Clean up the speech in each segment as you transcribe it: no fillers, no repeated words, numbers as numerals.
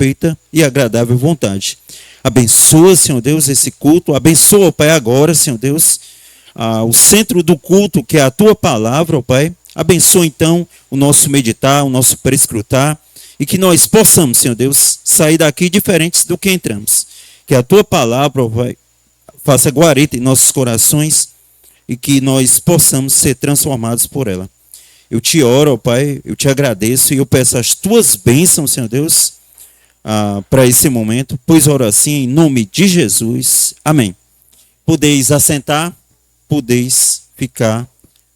perfeita e agradável vontade. Abençoa, Senhor Deus, esse culto. Abençoa, Pai, agora, Senhor Deus, o centro do culto, que é a Tua palavra, ó Pai. Abençoa, então, o nosso meditar, o nosso prescrutar, e que nós possamos, Senhor Deus, sair daqui diferentes do que entramos. Que a Tua palavra, ó Pai, faça guarita em nossos corações e que nós possamos ser transformados por ela. Eu te oro, ó Pai, eu te agradeço e eu peço as Tuas bênçãos, Senhor Deus, para esse momento, pois oro assim em nome de Jesus. Amém. Podeis assentar, podeis ficar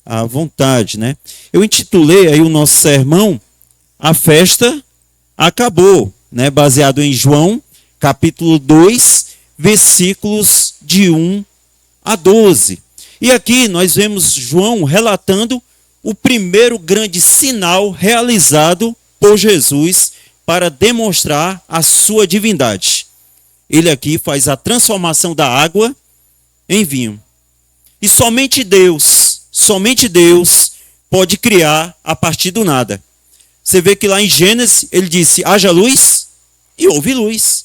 à vontade, né? Eu intitulei aí o nosso sermão, A Festa Acabou, né? Baseado em João, capítulo 2, versículos de 1 a 12. E aqui nós vemos João relatando o primeiro grande sinal realizado por Jesus para demonstrar a sua divindade. Ele aqui faz a transformação da água em vinho. E somente Deus pode criar a partir do nada. Você vê que lá em Gênesis ele disse, haja luz e houve luz,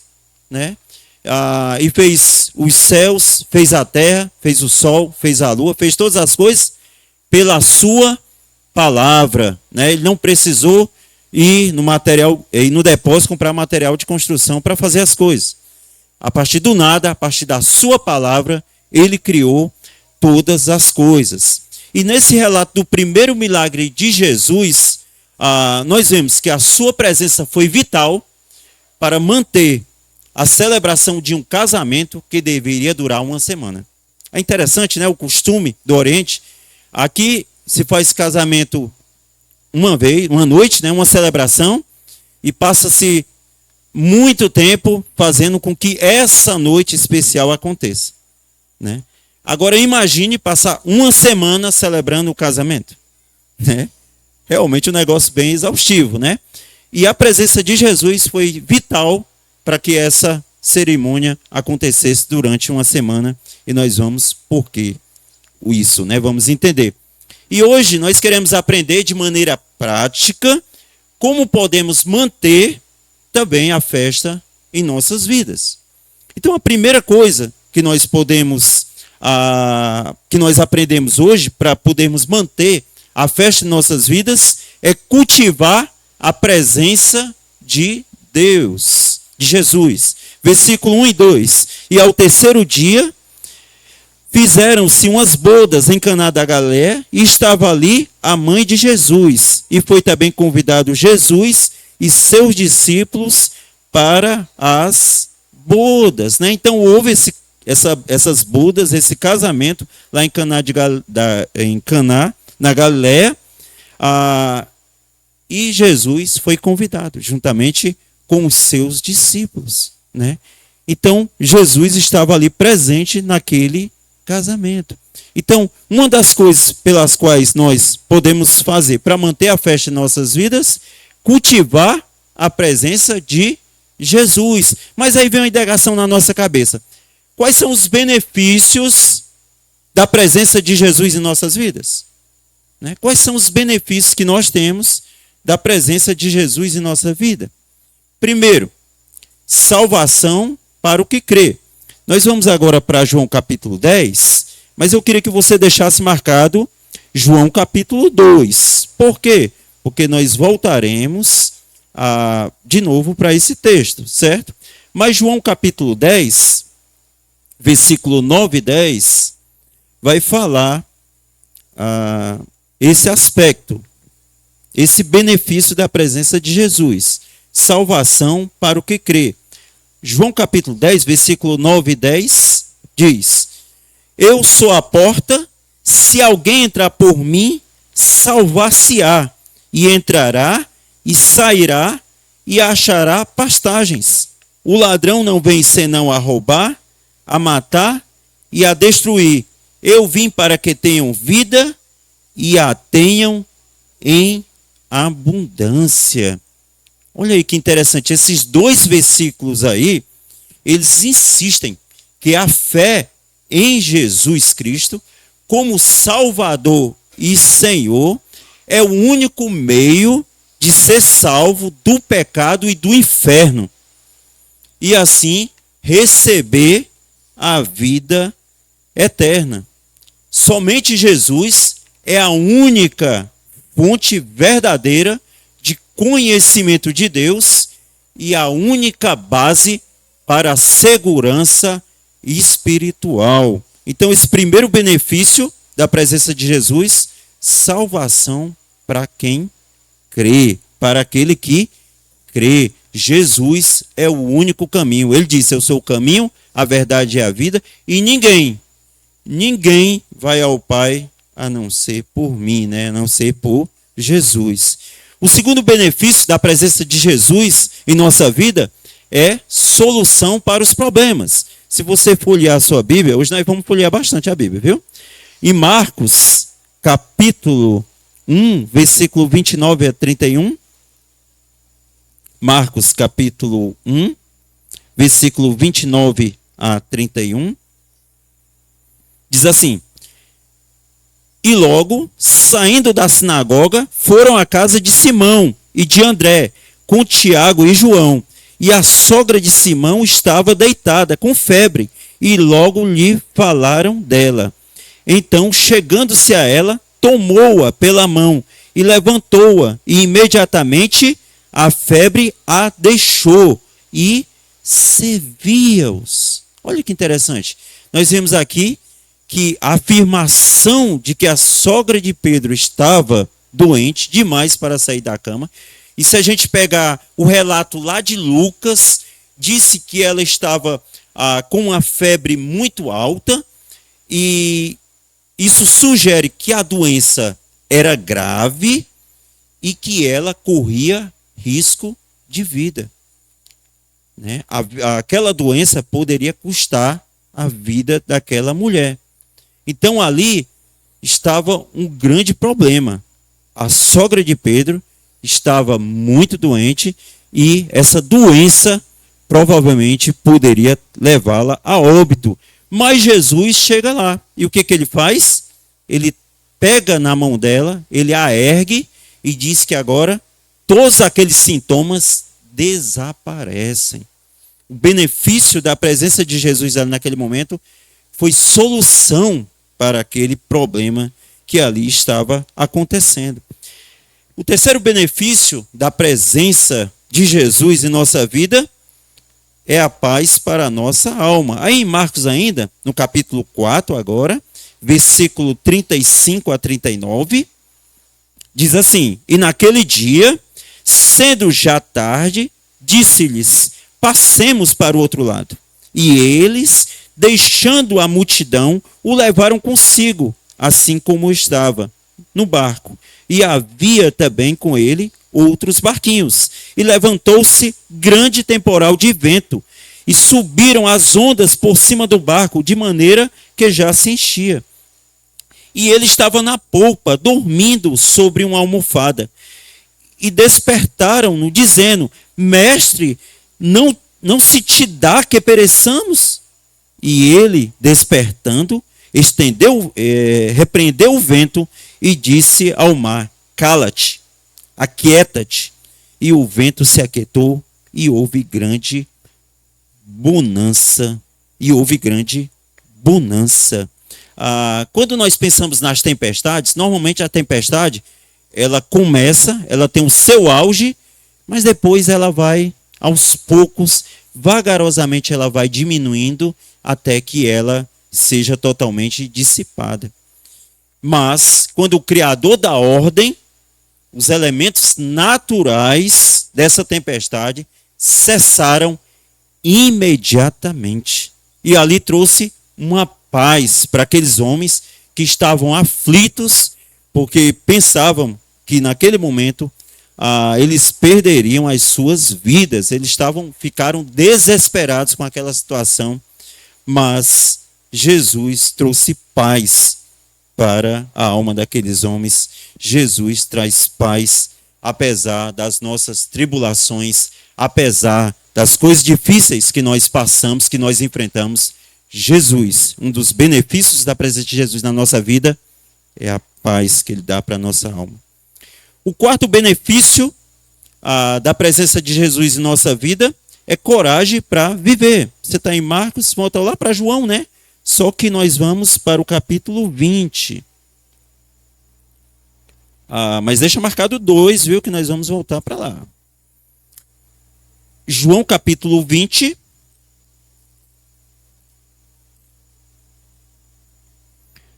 né? E fez os céus, fez a terra, fez o sol, fez a lua, fez todas as coisas pela sua palavra, né? Ele não precisou ir no depósito comprar material de construção para fazer as coisas. A partir do nada, a partir da sua palavra, ele criou todas as coisas. E nesse relato do primeiro milagre de Jesus, nós vemos que a sua presença foi vital para manter a celebração de um casamento que deveria durar uma semana. É interessante, né, o costume do Oriente. Aqui se faz casamento uma noite, né, uma celebração, e passa-se muito tempo fazendo com que essa noite especial aconteça, né? Agora imagine passar uma semana celebrando o casamento, né? Realmente um negócio bem exaustivo, né? E a presença de Jesus foi vital para que essa cerimônia acontecesse durante uma semana, e nós vamos por que isso, né? Vamos entender. E hoje nós queremos aprender de maneira prática como podemos manter também a festa em nossas vidas. Então a primeira coisa que nós aprendemos hoje para podermos manter a festa em nossas vidas é cultivar a presença de Deus, de Jesus. Versículo 1 e 2. E ao terceiro dia fizeram-se umas bodas em Caná da Galileia, e estava ali a mãe de Jesus. E foi também convidado Jesus e seus discípulos para as bodas, né? Então houve essas bodas, esse casamento lá em Caná, na Galileia, e Jesus foi convidado juntamente com os seus discípulos, né? Então Jesus estava ali presente naquele casamento. Então, uma das coisas pelas quais nós podemos fazer para manter a festa em nossas vidas, cultivar a presença de Jesus. Mas aí vem uma indagação na nossa cabeça. Quais são os benefícios da presença de Jesus em nossas vidas? Né? Quais são os benefícios que nós temos da presença de Jesus em nossa vida? Primeiro, salvação para o que crê. Nós vamos agora para João capítulo 10, mas eu queria que você deixasse marcado João capítulo 2. Por quê? Porque nós voltaremos de novo para esse texto, certo? Mas João capítulo 10, versículo 9 e 10, vai falar esse aspecto, esse benefício da presença de Jesus. Salvação para o que crê. João capítulo 10, versículo 9 e 10, diz: Eu sou a porta, se alguém entrar por mim, salvar-se-á, e entrará, e sairá, e achará pastagens. O ladrão não vem senão a roubar, a matar e a destruir. Eu vim para que tenham vida e a tenham em abundância. Olha aí que interessante, esses dois versículos aí, eles insistem que a fé em Jesus Cristo, como Salvador e Senhor, é o único meio de ser salvo do pecado e do inferno. e assim receber a vida eterna. Somente Jesus é a única fonte verdadeira de conhecimento de Deus e a única base para a segurança espiritual. Então, esse primeiro benefício da presença de Jesus, salvação para quem crê, para aquele que crê. Jesus é o único caminho. Ele disse: eu sou o caminho, a verdade e a vida, e ninguém vai ao Pai a não ser por mim, né? A não ser por Jesus. O segundo benefício da presença de Jesus em nossa vida é solução para os problemas. Se você folhear a sua Bíblia, hoje nós vamos folhear bastante a Bíblia, viu? Em Marcos, capítulo 1, versículo 29 a 31. Marcos, capítulo 1, versículo 29 a 31. Diz assim: e logo, saindo da sinagoga, foram à casa de Simão e de André, com Tiago e João. E a sogra de Simão estava deitada com febre, e logo lhe falaram dela. Então, chegando-se a ela, tomou-a pela mão e levantou-a, e imediatamente a febre a deixou, e servia-os. Olha que interessante. Nós vemos aqui que a afirmação de que a sogra de Pedro estava doente demais para sair da cama. E se a gente pegar o relato lá de Lucas, disse que ela estava com uma febre muito alta, e isso sugere que a doença era grave e que ela corria risco de vida, né? Aquela doença poderia custar a vida daquela mulher. Então ali estava um grande problema. A sogra de Pedro estava muito doente e essa doença provavelmente poderia levá-la a óbito. Mas Jesus chega lá e o que ele faz? Ele pega na mão dela, ele a ergue e diz que agora todos aqueles sintomas desaparecem. O benefício da presença de Jesus ali naquele momento foi solução para aquele problema que ali estava acontecendo. O terceiro benefício da presença de Jesus em nossa vida é a paz para a nossa alma. Aí em Marcos ainda, no capítulo 4 agora, versículo 35 a 39, diz assim: e naquele dia, sendo já tarde, disse-lhes: passemos para o outro lado. E eles, deixando a multidão, o levaram consigo, assim como estava, no barco. E havia também com ele outros barquinhos. E levantou-se grande temporal de vento, e subiram as ondas por cima do barco, de maneira que já se enchia. E ele estava na polpa, dormindo sobre uma almofada. E despertaram-no, dizendo: mestre, não se te dá que pereçamos? E ele, despertando, repreendeu o vento e disse ao mar: cala-te, aquieta-te. E o vento se aquietou e houve grande bonança. Quando nós pensamos nas tempestades, normalmente a tempestade, ela tem o seu auge, mas depois ela vai, aos poucos, vagarosamente ela vai diminuindo até que ela seja totalmente dissipada. Mas, quando o Criador dá ordem, os elementos naturais dessa tempestade cessaram imediatamente. E ali trouxe uma paz para aqueles homens que estavam aflitos, porque pensavam que naquele momento eles perderiam as suas vidas. Eles ficaram desesperados com aquela situação, mas Jesus trouxe paz para a alma daqueles homens. Jesus traz paz, apesar das nossas tribulações, apesar das coisas difíceis que nós passamos, que nós enfrentamos. Jesus, um dos benefícios da presença de Jesus na nossa vida é a paz que ele dá para a nossa alma. O quarto benefício da presença de Jesus em nossa vida é coragem para viver. Você está em Marcos, volta lá para João, né? Só que nós vamos para o capítulo 20. Mas deixa marcado 2, viu? Que nós vamos voltar para lá. João capítulo 20.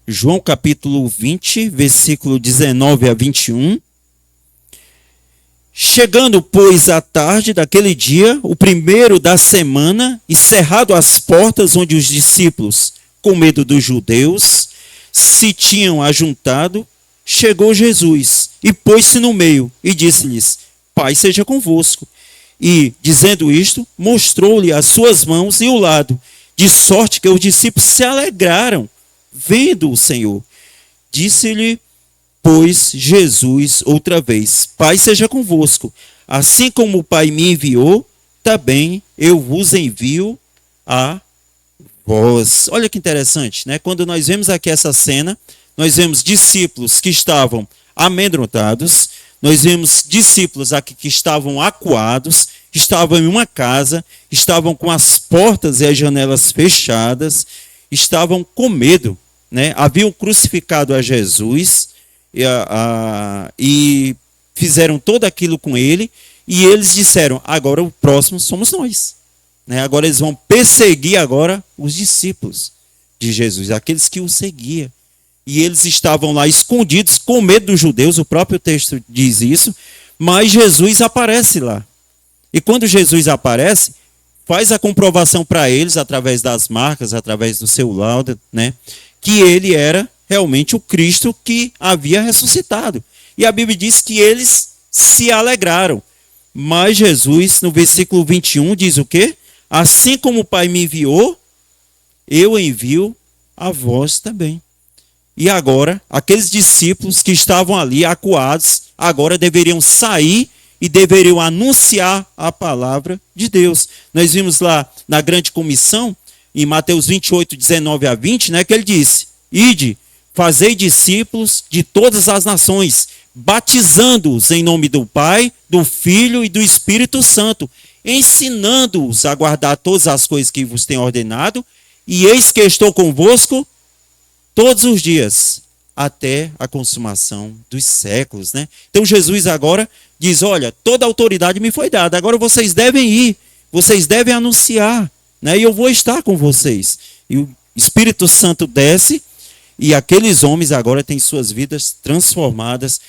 João capítulo 20, versículo 19 a 21. Chegando, pois, à tarde daquele dia, o primeiro da semana, e cerrado as portas onde os discípulos, com medo dos judeus, se tinham ajuntado, chegou Jesus e pôs-se no meio e disse-lhes: Pai seja convosco. E, dizendo isto, mostrou-lhe as suas mãos e o lado, de sorte que os discípulos se alegraram, vendo o Senhor. Disse-lhe, pois, Jesus outra vez: Pai seja convosco. Assim como o Pai me enviou, também eu vos envio a vós. Olha que interessante, né? Quando nós vemos aqui essa cena, nós vemos discípulos que estavam amedrontados, nós vemos discípulos aqui que estavam acuados, estavam em uma casa, estavam com as portas e as janelas fechadas, estavam com medo, né? Haviam crucificado a Jesus e fizeram tudo aquilo com ele, e eles disseram: agora o próximo somos nós, né? Agora eles vão perseguir agora os discípulos de Jesus, aqueles que o seguiam. E eles estavam lá escondidos com medo dos judeus, o próprio texto diz isso, mas Jesus aparece lá. E quando Jesus aparece, faz a comprovação para eles, através das marcas, através do seu laudo, né, que ele era realmente o Cristo que havia ressuscitado. E a Bíblia diz que eles se alegraram. Mas Jesus, no versículo 21, diz o quê? Assim como o Pai me enviou, eu envio a vós também. E agora, aqueles discípulos que estavam ali acuados, agora deveriam sair e deveriam anunciar a palavra de Deus. Nós vimos lá na grande comissão, em Mateus 28, 19 a 20, né, que ele disse: Ide, fazei discípulos de todas as nações, batizando-os em nome do Pai, do Filho e do Espírito Santo, ensinando-os a guardar todas as coisas que vos tenho ordenado, e eis que estou convosco todos os dias, até a consumação dos séculos, né? Então Jesus agora diz: olha, toda a autoridade me foi dada, agora vocês devem ir, vocês devem anunciar, né? E eu vou estar com vocês. E o Espírito Santo desce, e aqueles homens agora têm suas vidas transformadas.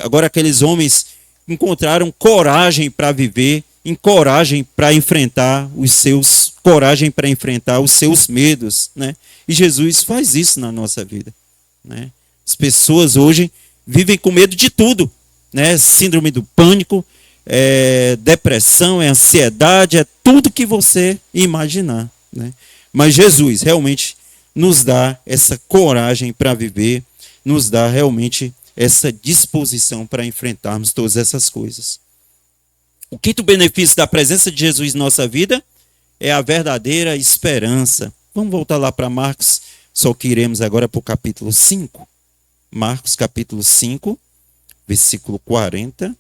Agora aqueles homens encontraram coragem para viver, coragem para enfrentar coragem para enfrentar os seus medos, né? E Jesus faz isso na nossa vida, né? As pessoas hoje vivem com medo de tudo, né? Síndrome do pânico, depressão, ansiedade, tudo que você imaginar, né? Mas Jesus realmente nos dá essa coragem para viver, nos dá realmente essa disposição para enfrentarmos todas essas coisas. O quinto benefício da presença de Jesus em nossa vida é a verdadeira esperança. Vamos voltar lá para Marcos, só que iremos agora para o capítulo 5. Marcos capítulo 5, versículo 40.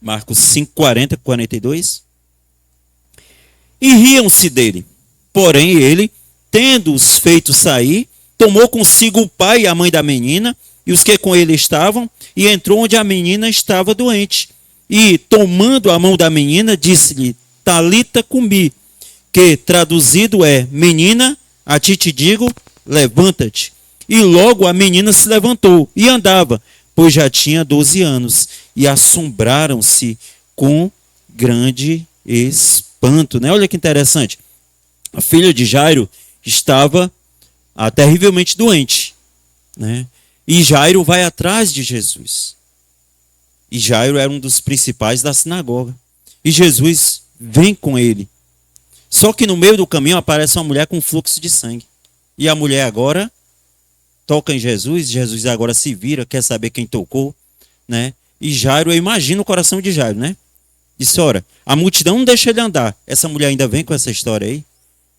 Marcos 5, 40, 42. E riam-se dele. Porém ele, tendo-os feito sair, tomou consigo o pai e a mãe da menina, e os que com ele estavam, e entrou onde a menina estava doente. E, tomando a mão da menina, disse-lhe: Talita cumi, que traduzido é: menina, a ti te digo, levanta-te. E logo a menina se levantou e andava, pois já tinha 12 anos, e assombraram-se com grande espanto, né? Olha que interessante. A filha de Jairo estava terrivelmente doente, né? E Jairo vai atrás de Jesus. E Jairo era um dos principais da sinagoga. E Jesus vem com ele. Só que no meio do caminho aparece uma mulher com fluxo de sangue. E a mulher agora toca em Jesus. Jesus agora se vira, quer saber quem tocou, né? E Jairo, eu imagino o coração de Jairo, né? Disse: ora, a multidão não deixa ele andar. Essa mulher ainda vem com essa história aí.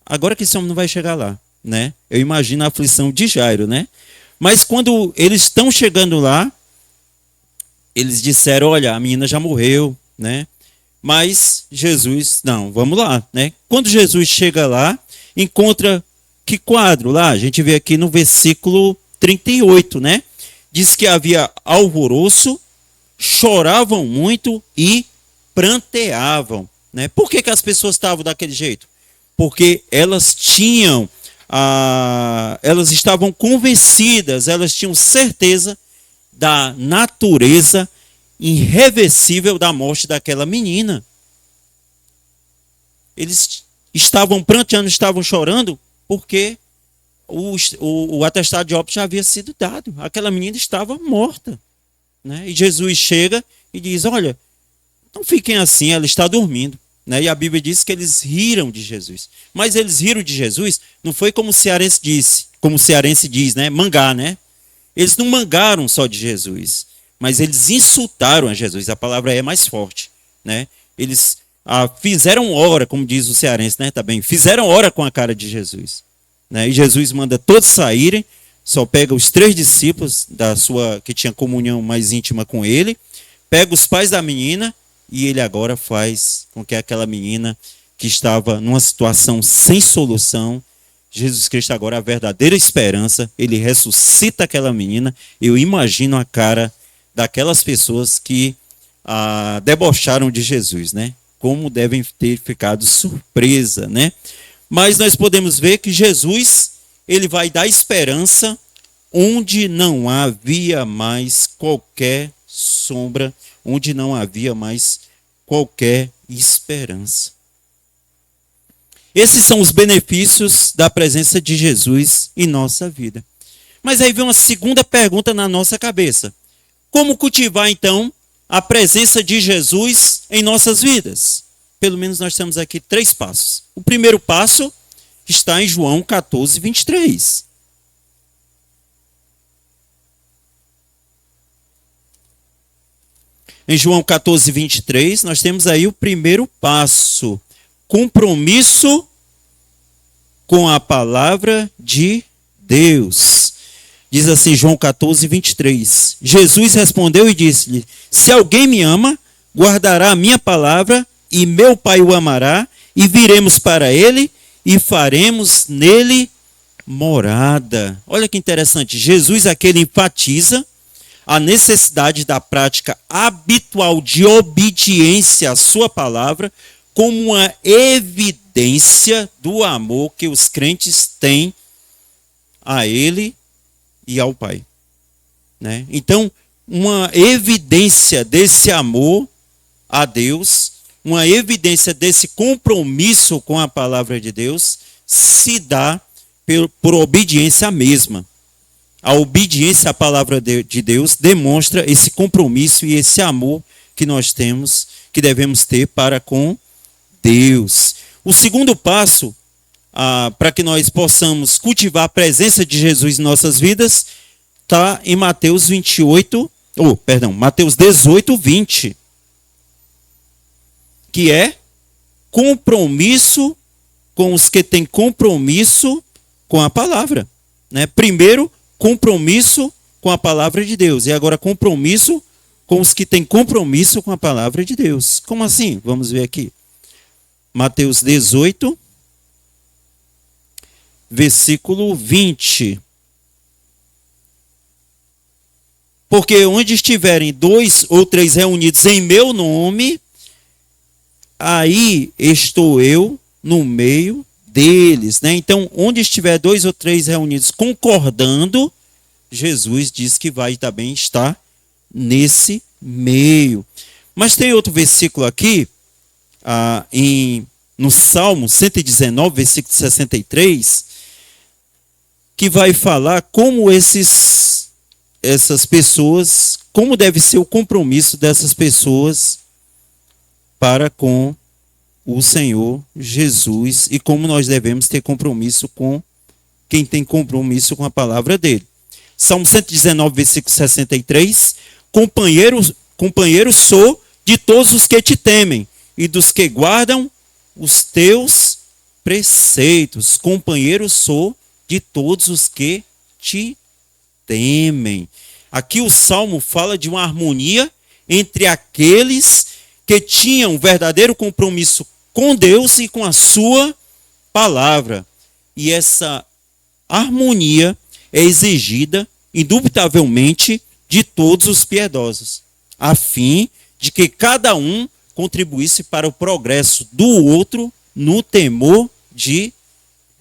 agora que esse homem não vai chegar lá, né? Eu imagino a aflição de Jairo, né? Mas quando eles estão chegando lá, eles disseram, olha, a menina já morreu, né? Mas Jesus, não, vamos lá, né? Quando Jesus chega lá, encontra que quadro lá? A gente vê aqui no versículo 38, né? Diz que havia alvoroço, choravam muito e pranteavam, né? Por que as pessoas estavam daquele jeito? Porque elas elas estavam convencidas, elas tinham certeza da natureza irreversível da morte daquela menina. Eles estavam pranteando, estavam chorando, porque o atestado de óbito já havia sido dado. Aquela menina estava morta, né? E Jesus chega e diz, olha, não fiquem assim, ela está dormindo. Né? E a Bíblia diz que eles riram de Jesus. Mas eles riram de Jesus, não foi como o cearense disse, como o cearense diz, né? Mangar, né? Eles não mangaram só de Jesus, mas eles insultaram a Jesus. A palavra é mais forte, né? Eles fizeram hora, como diz o cearense, né? Tá bem? Fizeram hora com a cara de Jesus, né? E Jesus manda todos saírem, só pega os 3 discípulos que tinha comunhão mais íntima com ele, pega os pais da menina e ele agora faz com que aquela menina que estava numa situação sem solução, Jesus Cristo agora é a verdadeira esperança, ele ressuscita aquela menina. Eu imagino a cara daquelas pessoas que debocharam de Jesus, né? Como devem ter ficado surpresa, né? Mas nós podemos ver que Jesus, ele vai dar esperança onde não havia mais qualquer sombra, onde não havia mais qualquer esperança. Esses são os benefícios da presença de Jesus em nossa vida. Mas aí vem uma segunda pergunta na nossa cabeça. Como cultivar, então, a presença de Jesus em nossas vidas? Pelo menos nós temos aqui 3 passos. O primeiro passo está em João 14, 23. Em João 14, 23, nós temos aí o primeiro passo. Compromisso com a palavra de Deus. Diz assim João 14, 23. Jesus respondeu e disse-lhe, se alguém me ama, guardará a minha palavra, e meu Pai o amará, e viremos para ele, e faremos nele morada. Olha que interessante, Jesus aqui ele enfatiza a necessidade da prática habitual de obediência à sua palavra, como uma evidência do amor que os crentes têm a ele e ao Pai, né? Então, uma evidência desse amor a Deus, uma evidência desse compromisso com a palavra de Deus, se dá por obediência mesma. A obediência à palavra de Deus demonstra esse compromisso e esse amor que nós temos, que devemos ter para com Deus. O segundo passo, para que nós possamos cultivar a presença de Jesus em nossas vidas, está em Mateus 18, 20. Que é compromisso com os que têm compromisso com a palavra, né? Primeiro, compromisso com a palavra de Deus. E agora, compromisso com os que têm compromisso com a palavra de Deus. Como assim? Vamos ver aqui. Mateus 18, versículo 20. Porque onde estiverem 2 ou 3 reunidos em meu nome, aí estou eu no meio deles, né? Então, onde estiver 2 ou 3 reunidos concordando, Jesus diz que vai também estar nesse meio. Mas tem outro versículo aqui, no Salmo 119, versículo 63, que vai falar como essas pessoas, como deve ser o compromisso dessas pessoas para com o Senhor Jesus e como nós devemos ter compromisso com quem tem compromisso com a palavra dele. Salmo 119, versículo 63, companheiro sou de todos os que te temem e dos que guardam os teus preceitos. Companheiro sou de todos os que te temem. Aqui o Salmo fala de uma harmonia entre aqueles que tinham um verdadeiro compromisso com Deus e com a sua palavra. E essa harmonia é exigida, indubitavelmente, de todos os piedosos, a fim de que cada um contribuísse para o progresso do outro no temor de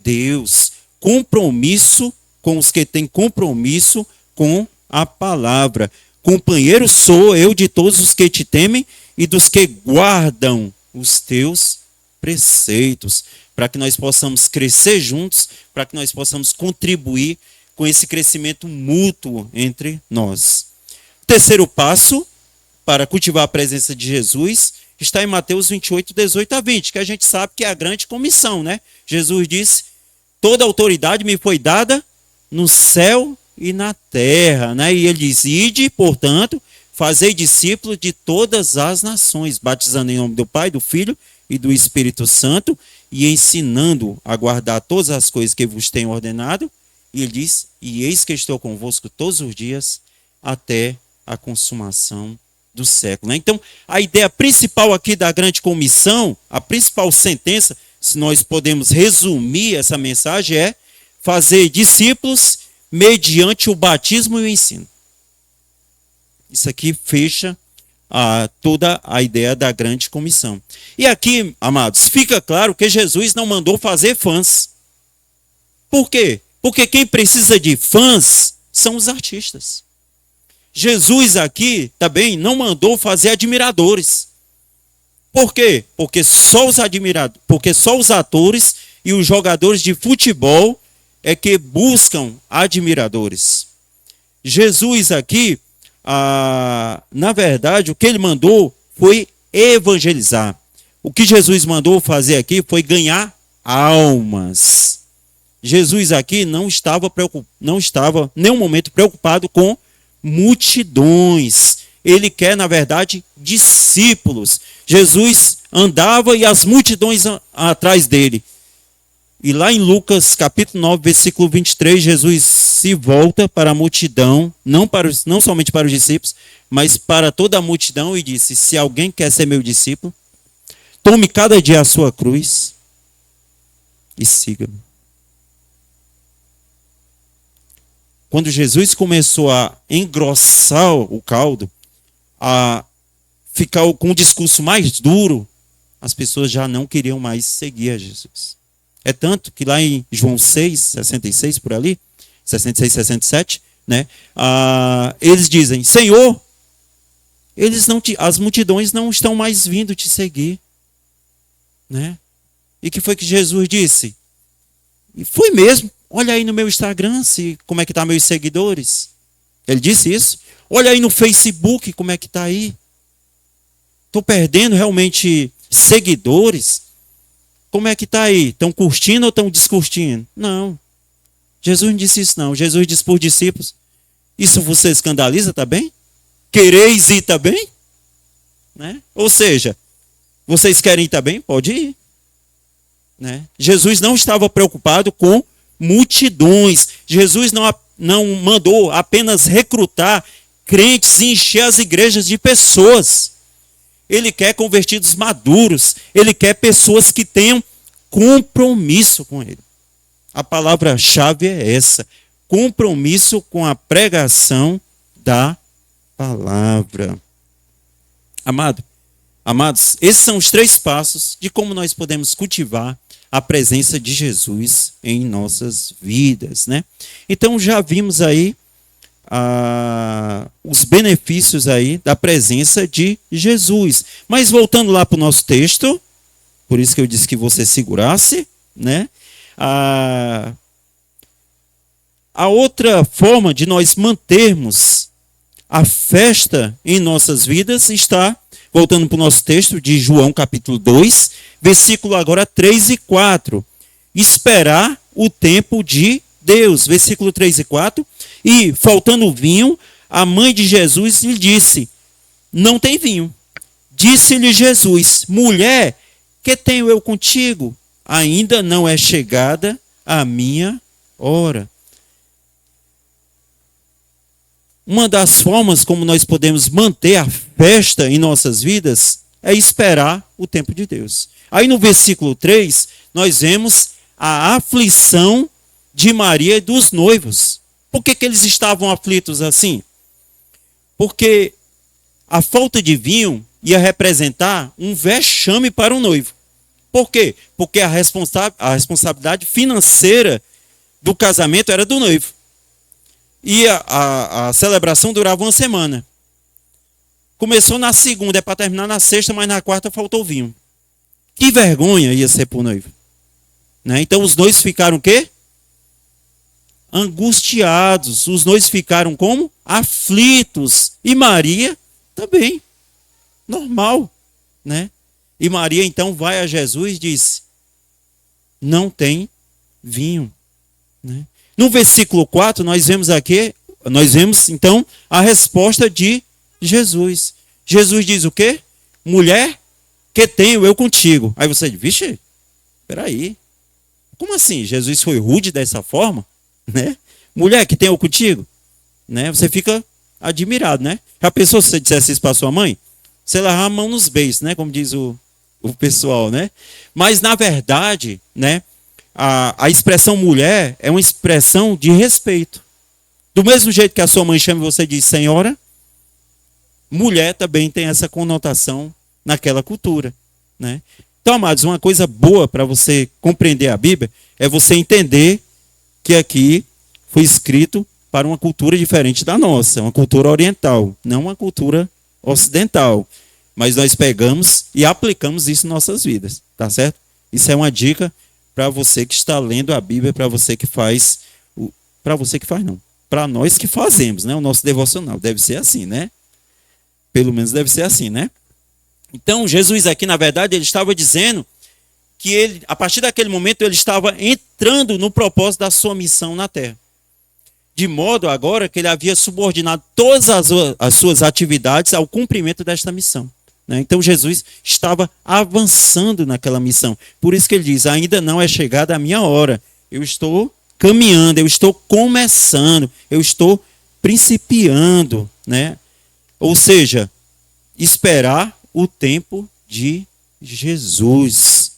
Deus. Compromisso com os que têm compromisso com a palavra. Companheiro sou eu de todos os que te temem e dos que guardam os teus preceitos, para que nós possamos crescer juntos, para que nós possamos contribuir com esse crescimento mútuo entre nós. O terceiro passo para cultivar a presença de Jesus está em Mateus 28, 18 a 20, que a gente sabe que é a grande comissão, né? Jesus disse: toda autoridade me foi dada no céu e na terra, né? E ele diz: ide, portanto, fazei discípulos de todas as nações, batizando em nome do Pai, do Filho e do Espírito Santo, e ensinando a guardar todas as coisas que vos tenho ordenado. E ele diz: e eis que estou convosco todos os dias até a consumação do século. Então, a ideia principal aqui da grande comissão, a principal sentença, se nós podemos resumir essa mensagem, é fazer discípulos mediante o batismo e o ensino. Isso aqui fecha toda a ideia da grande comissão. E aqui, amados, fica claro que Jesus não mandou fazer fãs. Por quê? Porque quem precisa de fãs são os artistas. Jesus aqui também não mandou fazer admiradores. Por quê? Porque só os atores e os jogadores de futebol é que buscam admiradores. Jesus aqui, na verdade, o que ele mandou foi evangelizar. O que Jesus mandou fazer aqui foi ganhar almas. Jesus aqui não estava em nenhum momento preocupado com multidões. Ele quer, na verdade, discípulos. Jesus andava e as multidões atrás dele. E lá em Lucas, capítulo 9, versículo 23, Jesus se volta para a multidão, não somente para os discípulos, mas para toda a multidão, e disse: se alguém quer ser meu discípulo, tome cada dia a sua cruz e siga-me. Quando Jesus começou a engrossar o caldo, a ficar com um discurso mais duro, as pessoas já não queriam mais seguir a Jesus. É tanto que lá em João 6, 66, por ali, 66, 67, né, eles dizem: Senhor, as multidões não estão mais vindo te seguir. Né? E que foi que Jesus disse? E foi mesmo. Olha aí no meu Instagram como é que tá meus seguidores. Ele disse isso. Olha aí no Facebook como é que tá aí. Estou perdendo realmente seguidores. Como é que tá aí? Estão curtindo ou estão descurtindo? Não. Jesus não disse isso não. Jesus disse por discípulos: isso você escandaliza também? Quereis ir também? Né? Ou seja, vocês querem ir também? Pode ir. Né? Jesus não estava preocupado com multidões. Jesus não mandou apenas recrutar crentes e encher as igrejas de pessoas. Ele quer convertidos maduros. Ele quer pessoas que tenham compromisso com ele. A palavra-chave é essa: compromisso com a pregação da palavra. Amados, esses são os 3 passos de como nós podemos cultivar a presença de Jesus em nossas vidas, né? Então já vimos aí os benefícios aí da presença de Jesus. Mas voltando lá para o nosso texto, por isso que eu disse que você segurasse, né? A outra forma de nós mantermos a festa em nossas vidas está, voltando para o nosso texto de João capítulo 2, versículo agora 3 e 4. Esperar o tempo de Deus. Versículo 3 e 4. E, faltando vinho, a mãe de Jesus lhe disse: não tem vinho. Disse-lhe Jesus: mulher, que tenho eu contigo? ainda não é chegada a minha hora. Uma das formas como nós podemos manter a festa em nossas vidas é esperar o tempo de Deus. Aí no versículo 3, nós vemos a aflição de Maria e dos noivos. Por que eles estavam aflitos assim? Porque a falta de vinho ia representar um vexame para o noivo. Por quê? Porque a responsabilidade financeira do casamento era do noivo. E a celebração durava uma semana. Começou na segunda, é para terminar na sexta, mas na quarta faltou vinho. Que vergonha ia ser para o noivo. Né? Então os noivos ficaram o quê? Angustiados. Os noivos ficaram como? Aflitos. E Maria também. Normal. Né? E Maria então vai a Jesus e diz: não tem vinho. Né? No versículo 4, nós vemos então a resposta de Jesus. Jesus diz o quê? Mulher, que tenho eu contigo? Aí você diz: vixe, peraí. Como assim? Jesus foi rude dessa forma? Né? Mulher, que tenho eu contigo? Né? Você fica admirado, né? Já pensou se você dissesse isso para sua mãe? Você leva a mão nos beijos, né? Como diz o pessoal, né? Mas na verdade, né? A expressão mulher é uma expressão de respeito. Do mesmo jeito que a sua mãe chama e você diz senhora, mulher também tem essa conotação naquela cultura. Né? Então, amados, uma coisa boa para você compreender a Bíblia é você entender que aqui foi escrito para uma cultura diferente da nossa, uma cultura oriental, não uma cultura ocidental. Mas nós pegamos e aplicamos isso em nossas vidas, tá certo? Isso é uma dica para você que está lendo a Bíblia, para você que faz, para nós que fazemos, né? O nosso devocional deve ser assim, né? Pelo menos deve ser assim, né? Então, Jesus aqui, na verdade, ele estava dizendo que ele, a partir daquele momento, ele estava entrando no propósito da sua missão na terra. De modo agora que ele havia subordinado todas as suas atividades ao cumprimento desta missão. Então Jesus estava avançando naquela missão. Por isso que ele diz: ainda não é chegada a minha hora. Eu estou caminhando, eu estou começando, eu estou principiando. Né? Ou seja, esperar o tempo de Jesus.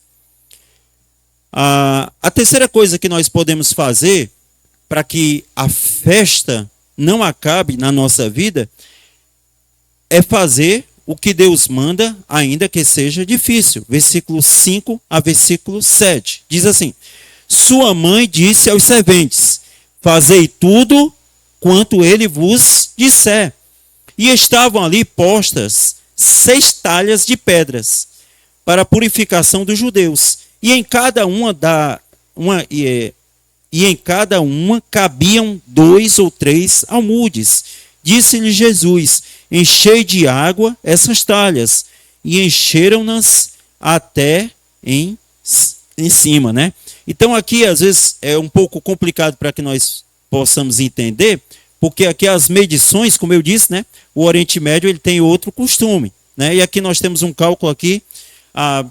A terceira coisa que nós podemos fazer para que a festa não acabe na nossa vida é fazer o que Deus manda, ainda que seja difícil. Versículo 5 a versículo 7. Diz assim: sua mãe disse aos serventes: fazei tudo quanto ele vos disser. E estavam ali postas 6 talhas de pedras para a purificação dos judeus. E em cada uma cabiam 2 ou 3 almudes. Disse-lhe Jesus: enchei de água essas talhas. E encheram-nas até em cima, né? Então aqui às vezes é um pouco complicado para que nós possamos entender, porque aqui as medições, como eu disse, né? O Oriente Médio ele tem outro costume, né? E aqui nós temos um cálculo aqui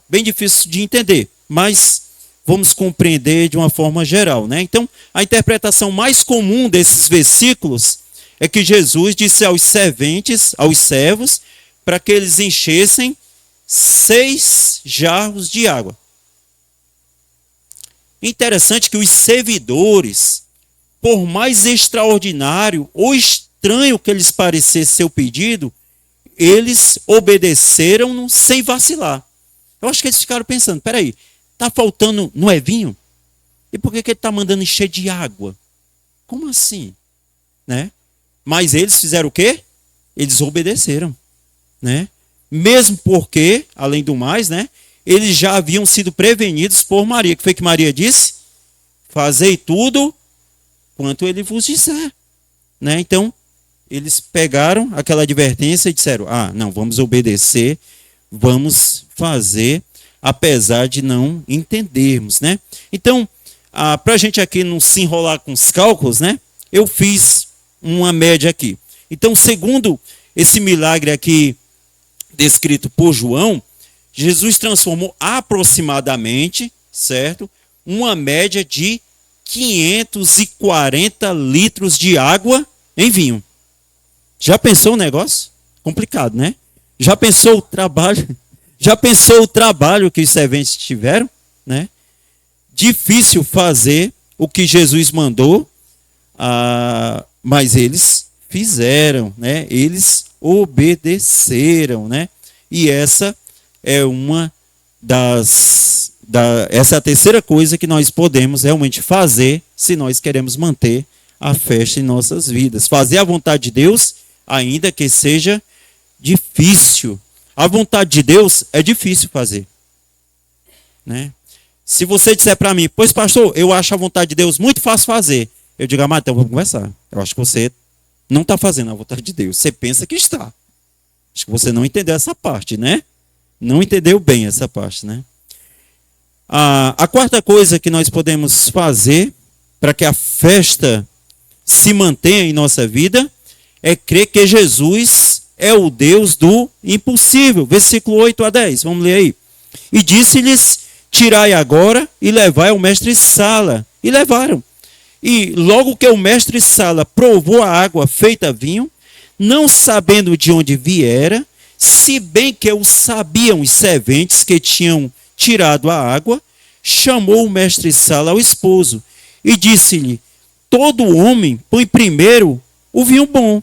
bem difícil de entender, mas vamos compreender de uma forma geral, né? Então a interpretação mais comum desses versículos é que Jesus disse aos servos, para que eles enchessem 6 jarros de água. Interessante que os servidores, por mais extraordinário ou estranho que lhes parecesse seu pedido, eles obedeceram sem vacilar. Eu acho que eles ficaram pensando: peraí, está faltando, não é vinho? E por que ele está mandando encher de água? Como assim? Né? Mas eles fizeram o quê? Eles obedeceram, né? Mesmo porque, além do mais, né, eles já haviam sido prevenidos por Maria. O que foi que Maria disse? Fazei tudo quanto ele vos disser. Né? Então, eles pegaram aquela advertência e disseram: não, vamos obedecer, vamos fazer, apesar de não entendermos. Né? Então, para a gente aqui não se enrolar com os cálculos, né, eu fiz uma média aqui. Então, segundo esse milagre aqui descrito por João, Jesus transformou aproximadamente certo? Uma média de 540 litros de água em vinho. Já pensou o negócio? Complicado, né? Já pensou o trabalho? Já pensou o trabalho que os serventes tiveram, né? Difícil fazer o que Jesus mandou, mas eles fizeram, né? Eles obedeceram, né? E essa é uma essa é a terceira coisa que nós podemos realmente fazer se nós queremos manter a festa em nossas vidas. Fazer a vontade de Deus, ainda que seja difícil. A vontade de Deus é difícil fazer, né? Se você disser para mim, pois pastor, eu acho a vontade de Deus muito fácil fazer, eu digo, então vamos conversar. Eu acho que você não está fazendo a vontade de Deus. Você pensa que está. Acho que você não entendeu essa parte, né? Não entendeu bem essa parte, né? A quarta coisa que nós podemos fazer para que a festa se mantenha em nossa vida é crer que Jesus é o Deus do impossível. Versículo 8 a 10, vamos ler aí. E disse-lhes, tirai agora e levai ao mestre-sala. E levaram. E logo que o mestre-sala provou a água feita vinho, não sabendo de onde viera, se bem que o sabiam os serventes que tinham tirado a água, chamou o mestre-sala ao esposo e disse-lhe, todo homem põe primeiro o vinho bom,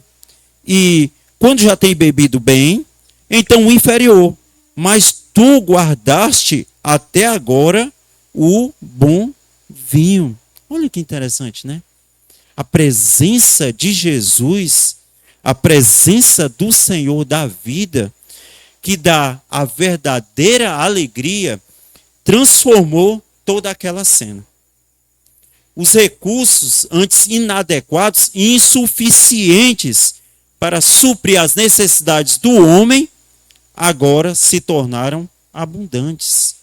e quando já tem bebido bem, então o inferior, mas tu guardaste até agora o bom vinho. Olha que interessante, né? A presença de Jesus, a presença do Senhor da vida, que dá a verdadeira alegria, transformou toda aquela cena. Os recursos antes inadequados e insuficientes para suprir as necessidades do homem, agora se tornaram abundantes.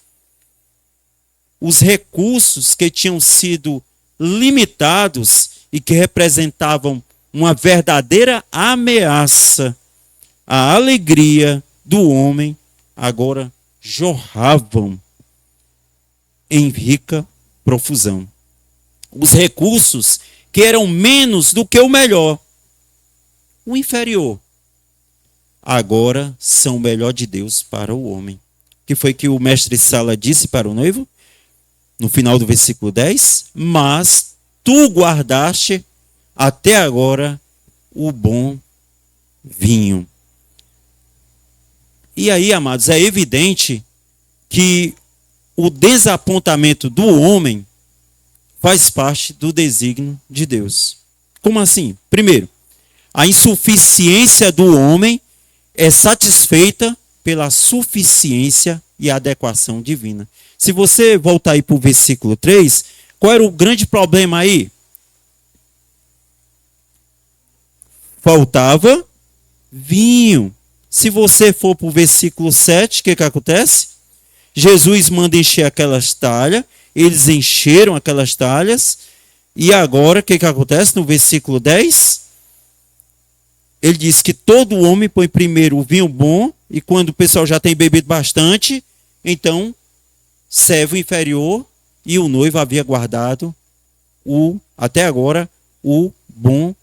Os recursos que tinham sido limitados e que representavam uma verdadeira ameaça à alegria do homem, agora jorravam em rica profusão. Os recursos que eram menos do que o melhor, o inferior, agora são o melhor de Deus para o homem. Que foi que o mestre-sala disse para o noivo? No final do versículo 10, mas tu guardaste até agora o bom vinho. E aí, amados, é evidente que o desapontamento do homem faz parte do desígnio de Deus. Como assim? Primeiro, a insuficiência do homem é satisfeita pela suficiência e adequação divina. Se você voltar aí para o versículo 3, qual era o grande problema aí? Faltava vinho. Se você for para o versículo 7, o que acontece? Jesus manda encher aquelas talhas, eles encheram aquelas talhas, e agora o que acontece no versículo 10? Ele diz que todo homem põe primeiro o vinho bom, e quando o pessoal já tem bebido bastante, então serve o inferior, e o noivo havia guardado até agora o bom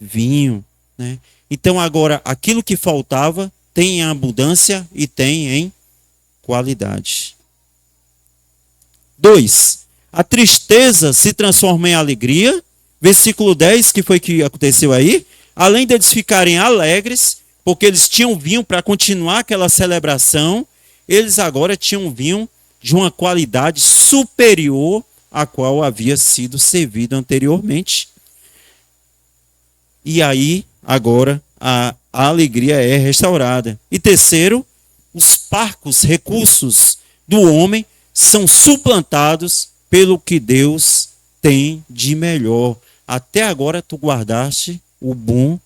vinho, né? Então agora aquilo que faltava tem em abundância e tem em qualidade. 2. A tristeza se transforma em alegria. Versículo 10, que foi que aconteceu aí? Além deles ficarem alegres, porque eles tinham vinho para continuar aquela celebração, eles agora tinham vinho de uma qualidade superior à qual havia sido servido anteriormente. E aí, agora, a alegria é restaurada. E terceiro, os parcos recursos do homem são suplantados pelo que Deus tem de melhor. Até agora tu guardaste o bom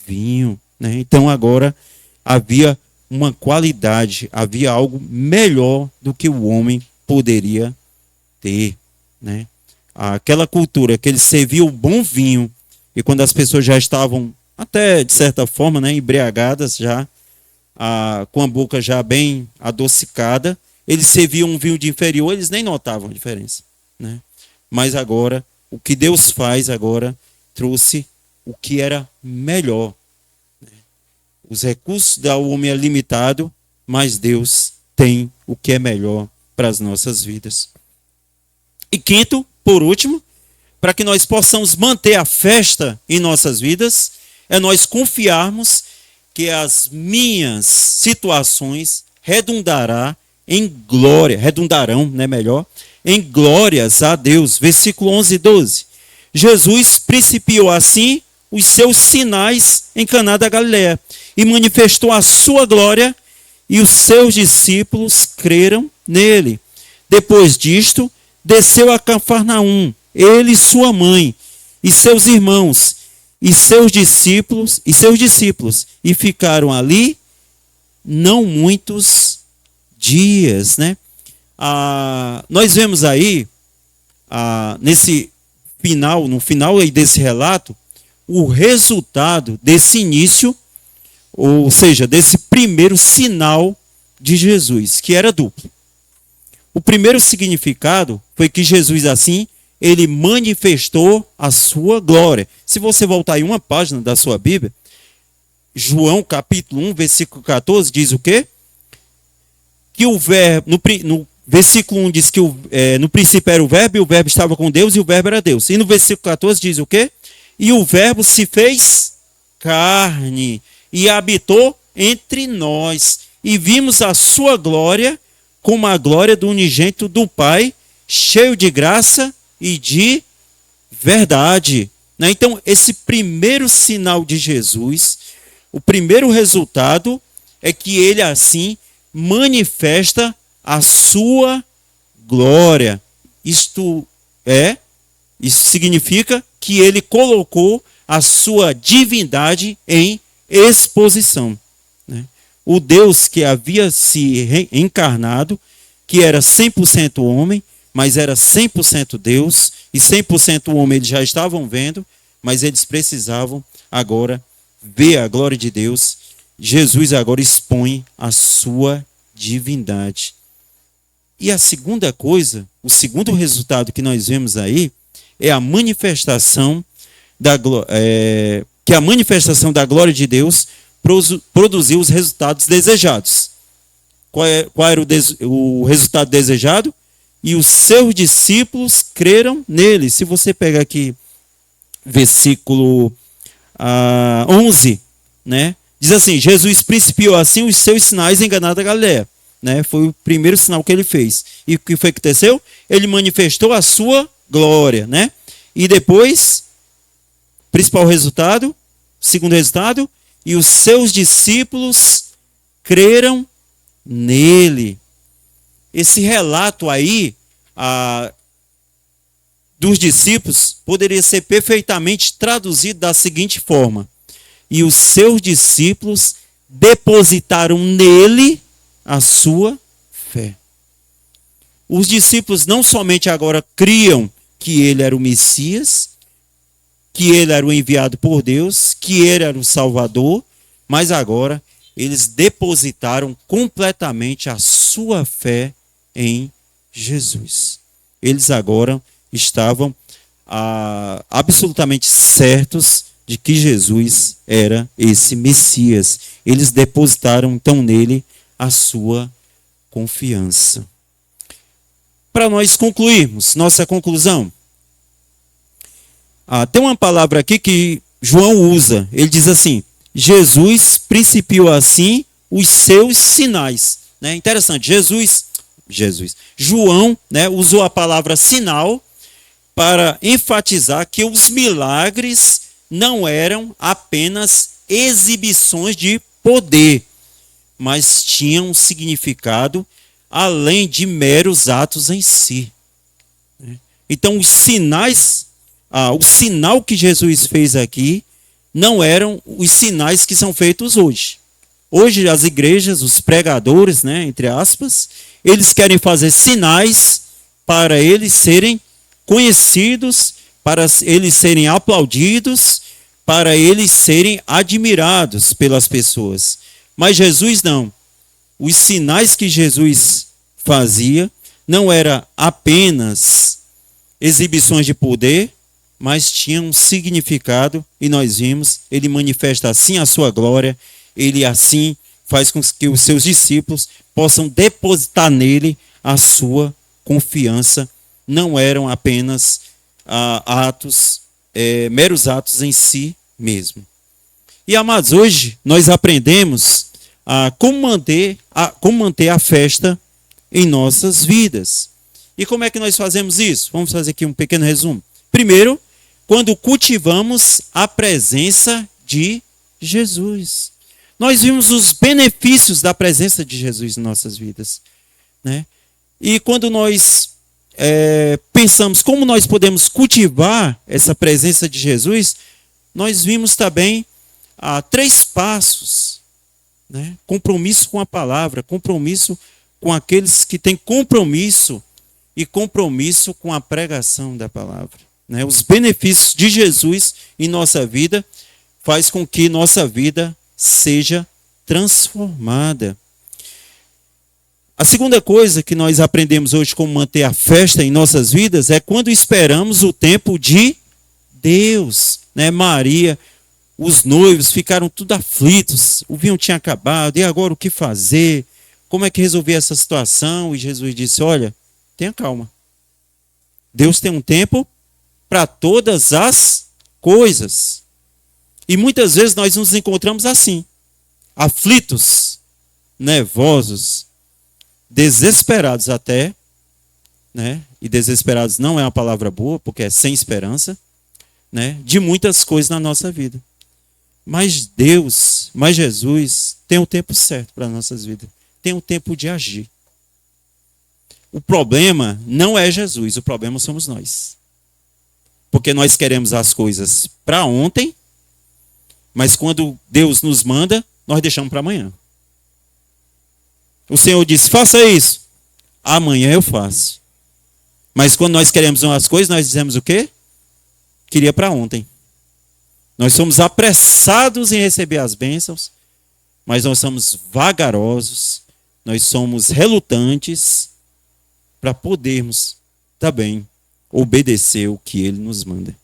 vinho, né? Então agora havia uma qualidade, havia algo melhor do que o homem poderia ter, né? Aquela cultura que ele servia o bom vinho, e quando as pessoas já estavam até de certa forma, né, embriagadas já, com a boca já bem adocicada, eles serviam um vinho de inferior, eles nem notavam a diferença, né? Mas agora, o que Deus faz agora, trouxe o que era melhor. Os recursos do homem é limitado, mas Deus tem o que é melhor para as nossas vidas. E quinto, por último, para que nós possamos manter a festa em nossas vidas, é nós confiarmos que as minhas situações redundarão, né, melhor, em glórias a Deus. Versículo 11 e 12. Jesus principiou assim os seus sinais em Caná da Galileia e manifestou a sua glória, e os seus discípulos creram nele. Depois disto, desceu a Cafarnaum, ele e sua mãe, e seus irmãos, e seus discípulos, e ficaram ali não muitos dias, né? Nós vemos aí, no final aí desse relato, o resultado desse início, ou seja, desse primeiro sinal de Jesus, que era duplo. O primeiro significado foi que Jesus, assim, ele manifestou a sua glória. Se você voltar aí uma página da sua Bíblia, João capítulo 1, versículo 14, diz o quê? Que o verbo, no versículo 1 diz que no princípio era o verbo, e o verbo estava com Deus, e o verbo era Deus. E no versículo 14 diz o quê? E o verbo se fez carne e habitou entre nós, e vimos a sua glória como a glória do unigênito do Pai, cheio de graça e de verdade. Então, esse primeiro sinal de Jesus, o primeiro resultado é que ele assim manifesta a sua glória. Isso significa que ele colocou a sua divindade em exposição, né? O Deus que havia se encarnado, que era 100% homem, mas era 100% Deus, e 100% homem eles já estavam vendo, mas eles precisavam agora ver a glória de Deus. Jesus agora expõe a sua divindade. E a segunda coisa, o segundo resultado que nós vemos aí, é a manifestação que a manifestação da glória de Deus produziu os resultados desejados. Qual era o resultado desejado? E os seus discípulos creram nele. Se você pegar aqui versículo 11, né? Diz assim: Jesus principiou assim os seus sinais em Caná da Galileia, né? Foi o primeiro sinal que ele fez. E o que foi que aconteceu? Ele manifestou a sua glória, né? E depois, principal resultado, segundo resultado, e os seus discípulos creram nele. Esse relato aí dos discípulos poderia ser perfeitamente traduzido da seguinte forma: e os seus discípulos depositaram nele a sua fé. Os discípulos não somente agora criam que ele era o Messias, que ele era o enviado por Deus, que ele era o Salvador, mas agora eles depositaram completamente a sua fé em Jesus. Eles agora estavam absolutamente certos de que Jesus era esse Messias. Eles depositaram então nele a sua confiança. Para nós concluirmos, nossa conclusão, tem uma palavra aqui que João usa. Ele diz assim: Jesus principiou assim os seus sinais, né? Interessante, João, né, usou a palavra sinal para enfatizar que os milagres não eram apenas exibições de poder, mas tinham um significado além de meros atos em si. Então, os sinais, o sinal que Jesus fez aqui não eram os sinais que são feitos hoje. Hoje, as igrejas, os pregadores, né, entre aspas, eles querem fazer sinais para eles serem conhecidos, para eles serem aplaudidos, para eles serem admirados pelas pessoas. Mas Jesus não. Os sinais que Jesus fazia não era apenas exibições de poder, mas tinha um significado, e nós vimos, ele manifesta assim a sua glória, ele assim faz com que os seus discípulos possam depositar nele a sua confiança. Não eram apenas meros atos em si mesmo. E, amados, hoje nós aprendemos como manter a festa em nossas vidas. E como é que nós fazemos isso? Vamos fazer aqui um pequeno resumo. Primeiro, quando cultivamos a presença de Jesus. Nós vimos os benefícios da presença de Jesus em nossas vidas, né? E quando nós pensamos como nós podemos cultivar essa presença de Jesus, nós vimos também 3 passos, né? Compromisso com a palavra, compromisso com aqueles que têm compromisso e compromisso com a pregação da palavra, né? Os benefícios de Jesus em nossa vida faz com que nossa vida seja transformada. A segunda coisa que nós aprendemos hoje como manter a festa em nossas vidas é quando esperamos o tempo de Deus, né? Maria, os noivos ficaram tudo aflitos, o vinho tinha acabado, e agora o que fazer? Como é que resolver essa situação? E Jesus disse: olha, tenha calma. Deus tem um tempo para todas as coisas. E muitas vezes nós nos encontramos assim, aflitos, nervosos, desesperados até, né? E desesperados não é uma palavra boa, porque é sem esperança, né? De muitas coisas na nossa vida. Mas Deus, mas Jesus tem o tempo certo para as nossas vidas. Tem o tempo de agir. O problema não é Jesus, o problema somos nós. Porque nós queremos as coisas para ontem, mas quando Deus nos manda, nós deixamos para amanhã. O Senhor disse: faça isso. Amanhã eu faço. Mas quando nós queremos umas coisas, nós dizemos o quê? Queria para ontem. Nós somos apressados em receber as bênçãos, mas nós somos vagarosos, nós somos relutantes para podermos também obedecer o que Ele nos manda.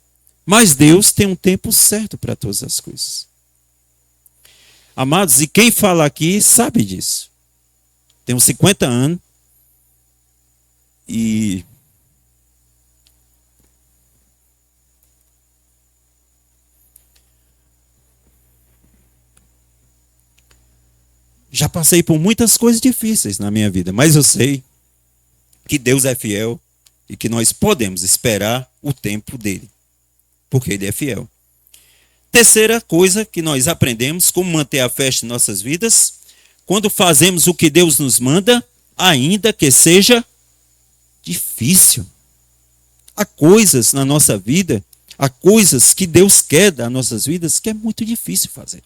Mas Deus tem um tempo certo para todas as coisas. Amados, e quem fala aqui sabe disso. Tenho 50 anos e já passei por muitas coisas difíceis na minha vida, mas eu sei que Deus é fiel e que nós podemos esperar o tempo dele, porque ele é fiel. Terceira coisa que nós aprendemos, como manter a festa em nossas vidas: quando fazemos o que Deus nos manda, ainda que seja difícil. Há coisas na nossa vida, há coisas que Deus quer das nossas vidas que é muito difícil fazer.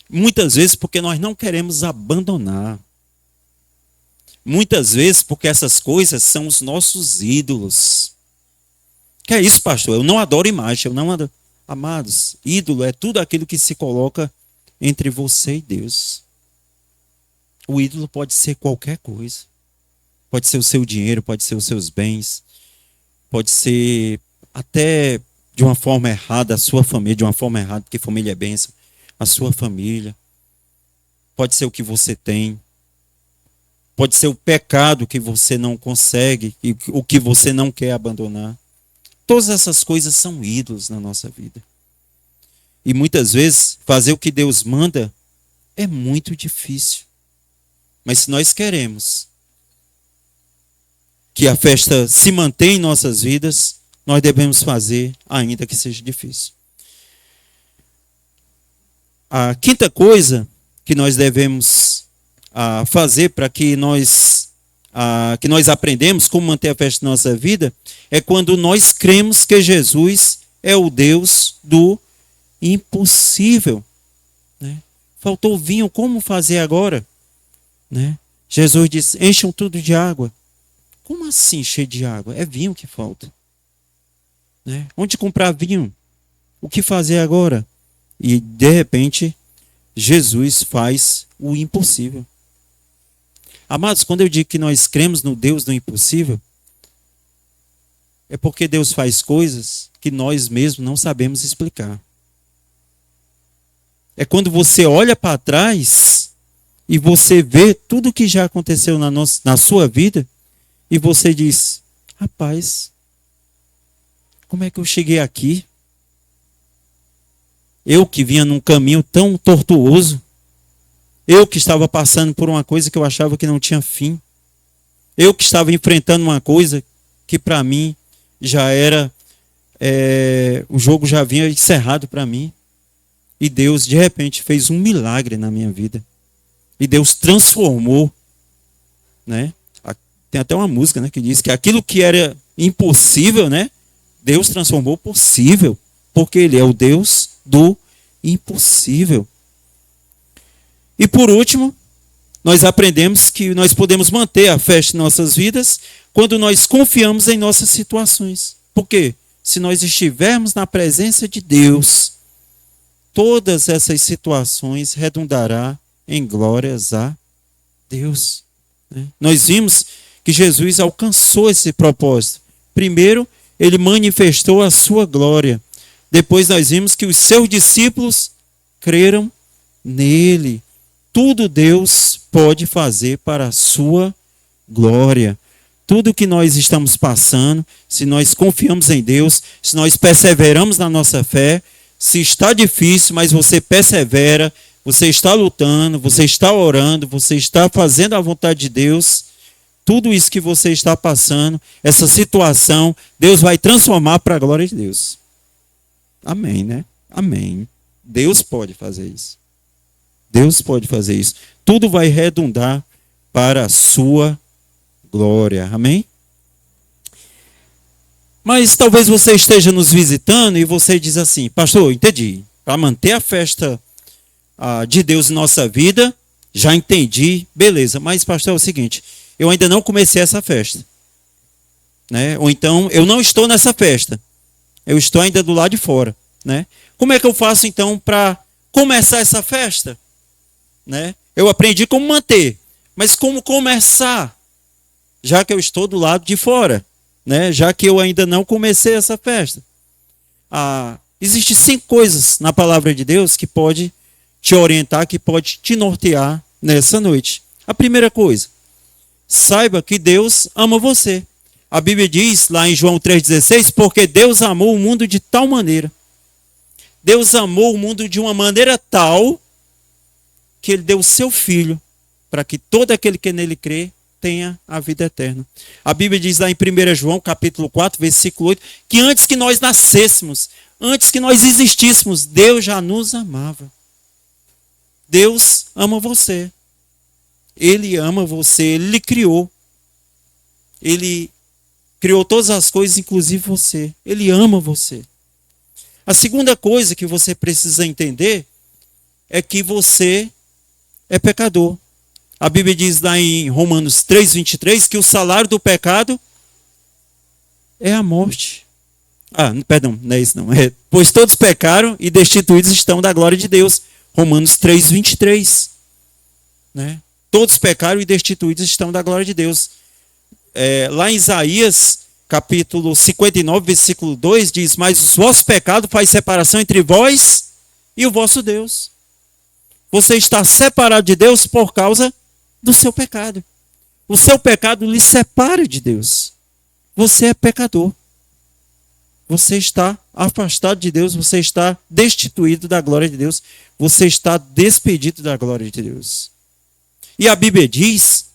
Muitas vezes porque nós não queremos abandonar. Muitas vezes porque essas coisas são os nossos ídolos. Que é isso, pastor? Eu não adoro imagem, eu não adoro. Amados, ídolo é tudo aquilo que se coloca entre você e Deus. O ídolo pode ser qualquer coisa. Pode ser o seu dinheiro, pode ser os seus bens, pode ser até de uma forma errada a sua família, de uma forma errada, porque família é bênção, a sua família. Pode ser o que você tem. Pode ser o pecado que você não consegue e o que você não quer abandonar. Todas essas coisas são ídolos na nossa vida. E muitas vezes fazer o que Deus manda é muito difícil. Mas se nós queremos que a festa se mantenha em nossas vidas, nós devemos fazer, ainda que seja difícil. A quinta coisa que nós devemos fazer para que nós aprendemos como manter a festa na nossa vida é quando nós cremos que Jesus é o Deus do impossível. Né? Faltou vinho, como fazer agora? Né? Jesus disse: encham tudo de água. Como assim encher de água? É vinho que falta. Né? Onde comprar vinho? O que fazer agora? E de repente Jesus faz o impossível. Amados, quando eu digo que nós cremos no Deus do impossível, é porque Deus faz coisas que nós mesmos não sabemos explicar. É quando você olha para trás e você vê tudo que já aconteceu na sua vida e você diz, rapaz, como é que eu cheguei aqui? Eu que vinha num caminho tão tortuoso, eu que estava passando por uma coisa que eu achava que não tinha fim, eu que estava enfrentando uma coisa que para mim já era, o jogo já havia encerrado para mim. E Deus, de repente, fez um milagre na minha vida. E Deus transformou, né? Tem até uma música, né, que diz que aquilo que era impossível, né, Deus transformou possível, porque Ele é o Deus do impossível. E por último, nós aprendemos que nós podemos manter a fé em nossas vidas quando nós confiamos em nossas situações. Por quê? Se nós estivermos na presença de Deus, todas essas situações redundará em glórias a Deus. Nós vimos que Jesus alcançou esse propósito. Primeiro, ele manifestou a sua glória. Depois nós vimos que os seus discípulos creram nele. Tudo Deus pode fazer para a sua glória. Tudo que nós estamos passando, se nós confiamos em Deus, se nós perseveramos na nossa fé, se está difícil, mas você persevera, você está lutando, você está orando, você está fazendo a vontade de Deus, tudo isso que você está passando, essa situação, Deus vai transformar para a glória de Deus. Amém, né? Amém. Deus pode fazer isso. Deus pode fazer isso. Tudo vai redundar para a sua glória. Amém? Mas talvez você esteja nos visitando e você diz assim, pastor, entendi. Para manter a festa de Deus em nossa vida, já entendi, beleza. Mas pastor, é o seguinte, eu ainda não comecei essa festa. Né? Ou então, eu não estou nessa festa. Eu estou ainda do lado de fora. Né? Como é que eu faço então para começar essa festa? Né? Eu aprendi como manter, mas como começar? Já que eu estou do lado de fora, né? Já que eu ainda não comecei essa festa. Existem 5 coisas na palavra de Deus que pode te orientar, que pode te nortear nessa noite. A primeira coisa, saiba que Deus ama você. A Bíblia diz lá em João 3,16, porque Deus amou o mundo de tal maneira. Deus amou o mundo de uma maneira tal que Ele deu o seu Filho para que todo aquele que nele crê tenha a vida eterna. A Bíblia diz lá em 1 João, capítulo 4, versículo 8, que antes que nós nascêssemos, antes que nós existíssemos, Deus já nos amava. Deus ama você. Ele ama você, Ele lhe criou. Ele criou todas as coisas, inclusive você. Ele ama você. A segunda coisa que você precisa entender é que você é pecador. A Bíblia diz lá em Romanos 3,23 que o salário do pecado é a morte. Perdão, não é isso não. Pois todos pecaram e destituídos estão da glória de Deus. Romanos 3,23. Né? Todos pecaram e destituídos estão da glória de Deus. Lá em Isaías, capítulo 59, versículo 2, diz, mas os vossos pecados fazem separação entre vós e o vosso Deus. Você está separado de Deus por causa do seu pecado. O seu pecado lhe separa de Deus. Você é pecador. Você está afastado de Deus, você está destituído da glória de Deus, você está despedido da glória de Deus. E a Bíblia diz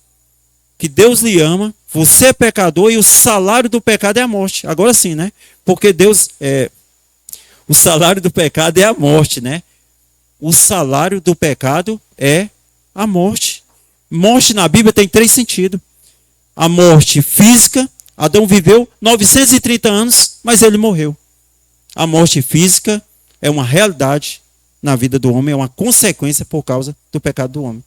que Deus lhe ama, você é pecador e o salário do pecado é a morte. Agora sim, né? Porque o salário do pecado é a morte, né? O salário do pecado é a morte. Morte na Bíblia tem 3 sentidos. A morte física, Adão viveu 930 anos, mas ele morreu. A morte física é uma realidade na vida do homem, é uma consequência por causa do pecado do homem.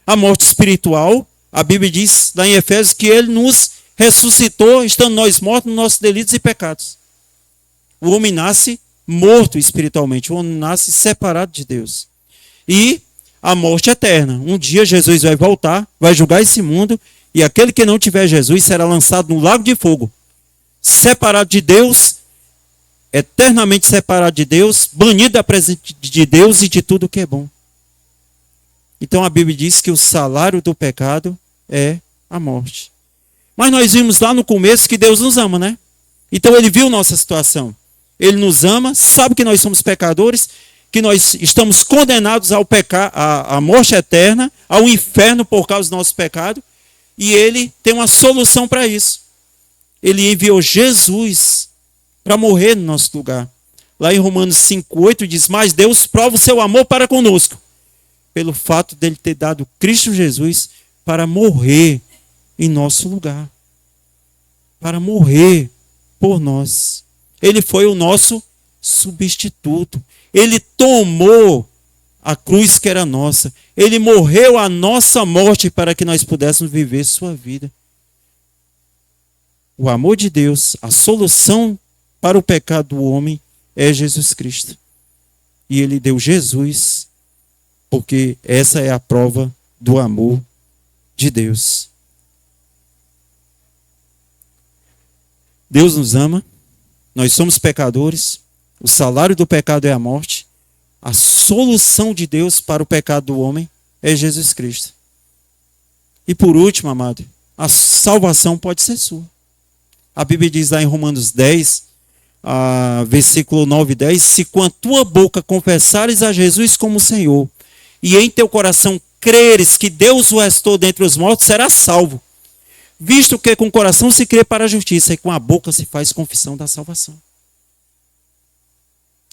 A morte espiritual, a Bíblia diz lá em Efésios que ele nos ressuscitou, estando nós mortos nos nossos delitos e pecados. O homem nasce morto espiritualmente, o homem nasce separado de Deus. E a morte eterna. Um dia Jesus vai voltar, vai julgar esse mundo, e aquele que não tiver Jesus será lançado no lago de fogo, separado de Deus, eternamente separado de Deus, banido da presença de Deus e de tudo que é bom. Então a Bíblia diz que o salário do pecado é a morte. Mas nós vimos lá no começo que Deus nos ama, né? Então ele viu nossa situação. Ele nos ama, sabe que nós somos pecadores, que nós estamos condenados ao à morte eterna, ao inferno por causa do nosso pecado, e ele tem uma solução para isso. Ele enviou Jesus para morrer no nosso lugar. Lá em Romanos 5,8 diz: mas Deus prova o seu amor para conosco, pelo fato dele ter dado Cristo Jesus para morrer em nosso lugar. Para morrer por nós. Ele foi o nosso substituto. Ele tomou a cruz que era nossa. Ele morreu a nossa morte para que nós pudéssemos viver sua vida. O amor de Deus, a solução para o pecado do homem é Jesus Cristo. E ele deu Jesus, porque essa é a prova do amor de Deus. Deus nos ama, nós somos pecadores, o salário do pecado é a morte, a solução de Deus para o pecado do homem é Jesus Cristo. E por último, amado, a salvação pode ser sua. A Bíblia diz lá em Romanos 10, versículo 9 e 10, se com a tua boca confessares a Jesus como Senhor, e em teu coração creres que Deus o restou dentre os mortos, serás salvo. Visto que com o coração se crê para a justiça e com a boca se faz confissão da salvação.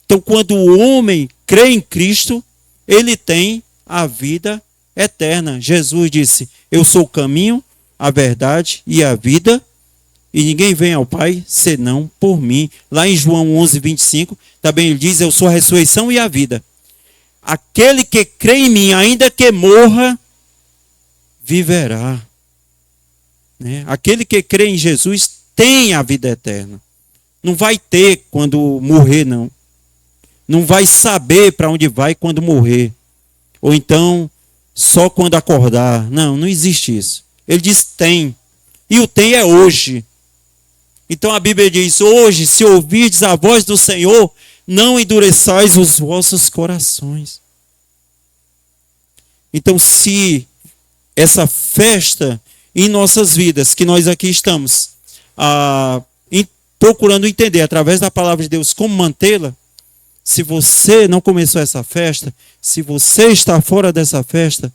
Então, quando o homem crê em Cristo, ele tem a vida eterna. Jesus disse: eu sou o caminho, a verdade e a vida, e ninguém vem ao Pai senão por mim. Lá em João 11, 25, também ele diz: eu sou a ressurreição e a vida. Aquele que crê em mim, ainda que morra, viverá. Aquele que crê em Jesus tem a vida eterna. Não vai ter quando morrer, não. Não vai saber para onde vai quando morrer. Ou então, só quando acordar. Não, não existe isso. Ele diz tem. E o tem é hoje. Então a Bíblia diz: hoje, se ouvirdes a voz do Senhor, não endureçais os vossos corações. Então, se essa festa em nossas vidas, que nós aqui estamos procurando entender através da palavra de Deus como mantê-la, se você não começou essa festa, se você está fora dessa festa,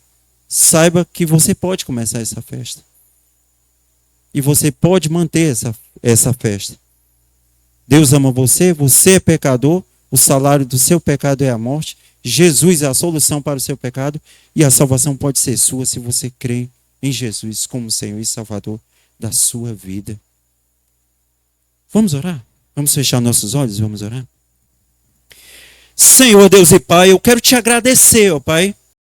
saiba que você pode começar essa festa. E você pode manter essa festa. Deus ama você, você é pecador, o salário do seu pecado é a morte, Jesus é a solução para o seu pecado, e a salvação pode ser sua se você crê em Jesus como Senhor e Salvador da sua vida. Vamos orar? Vamos fechar nossos olhos? Vamos orar? Senhor Deus e Pai, eu quero te agradecer, ó Pai,